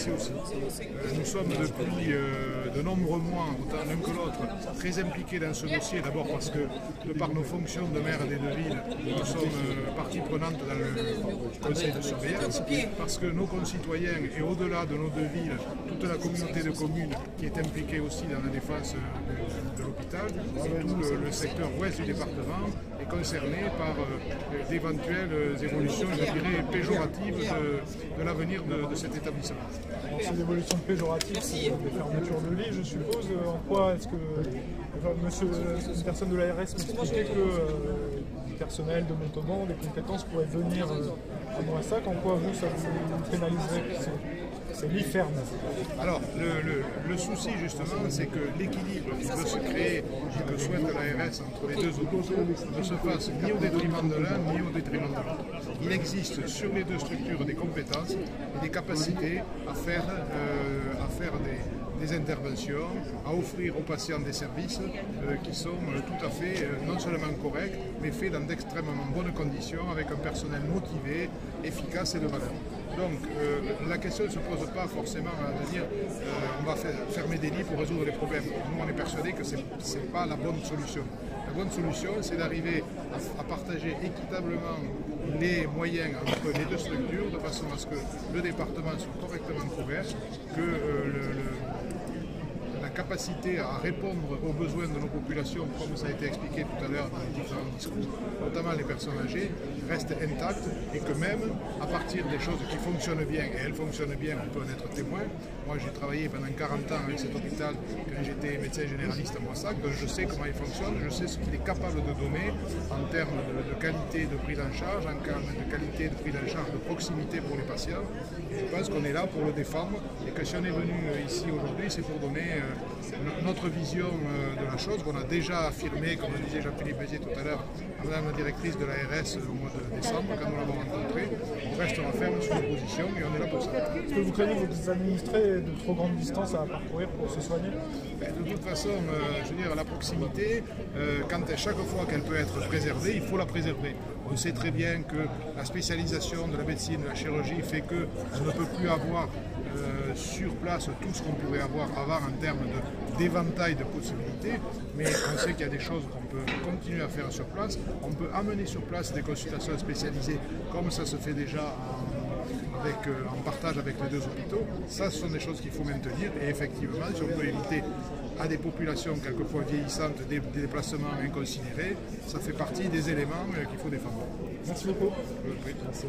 ici aussi. Nous sommes depuis de nombreux mois, autant l'un que l'autre, très impliqués dans ce dossier. D'abord parce que, de par nos fonctions de maire des deux villes, nous sommes partie prenante dans le conseil de surveillance, parce que nos concitoyens, et au-delà de nos deux villes, toute la communauté de communes qui est impliquée aussi dans la défense de l'hôpital, et tout le secteur ouest du département est concerné par d'éventuelles évolutions, je dirais, péjoratives de l'avenir de cet établissement. Alors, ces évolutions péjoratives, c'est des fermetures de lits, je suppose. En quoi est-ce que une personne de l'ARS m'expliquait que du personnel de Montauban, des compétences pourraient venir à Moissac? En quoi vous, ça vous pénaliserait ces lits fermes? Alors, le souci justement, c'est que l'équilibre qui peut se créer et que souhaite l'ARS entre les deux hôpitaux ne se fasse ni au détriment de l'un ni au détriment de l'autre. Il existe sur les deux structures des compétences et des capacités à faire des interventions, à offrir aux patients des services qui sont tout à fait non seulement corrects, mais faits dans d'extrêmement bonnes conditions, avec un personnel motivé, efficace et de valeur. Donc la question ne se pose pas forcément de dire on va fermer des lits pour résoudre les problèmes. Nous on est persuadés que ce n'est pas la bonne solution. La bonne solution c'est d'arriver à partager équitablement les moyens entre les deux structures de façon à ce que le département soit correctement couvert, que la capacité à répondre aux besoins de nos populations, comme ça a été expliqué tout à l'heure dans les différents discours, notamment les personnes âgées, reste intacte et que même à partir des choses qui fonctionnent bien, et elles fonctionnent bien, on peut en être témoin. Moi j'ai travaillé pendant 40 ans avec cet hôpital quand j'étais médecin généraliste à Moissac, donc je sais comment il fonctionne, je sais ce qu'il est capable de donner en termes de qualité de prise en charge, en termes de qualité de prise en charge, de proximité pour les patients. Et je pense qu'on est là pour le défendre et que si on est venu ici aujourd'hui, c'est pour donner notre vision de la chose qu'on a déjà affirmée, comme le disait Jean-Philippe Bézier tout à l'heure, à Madame la directrice de l'ARS au mois de décembre, quand nous l'avons rencontrée. On restera ferme sur nos positions et on est là pour ça. Est-ce que vous craignez vos administrés de trop grande distance à parcourir pour se soigner? De toute façon, je veux dire, la proximité, chaque fois qu'elle peut être préservée, il faut la préserver. On sait très bien que la spécialisation de la médecine, de la chirurgie fait qu'on ne peut plus avoir sur place tout ce qu'on pouvait avoir avant en termes d'éventail de possibilités, mais on sait qu'il y a des choses qu'on peut continuer à faire sur place. On peut amener sur place des consultations spécialisées comme ça se fait déjà en partage avec les deux hôpitaux. Ça, ce sont des choses qu'il faut maintenir et effectivement, si on peut éviter à des populations quelquefois vieillissantes des déplacements inconsidérés, ça fait partie des éléments qu'il faut défendre. Merci beaucoup. Merci.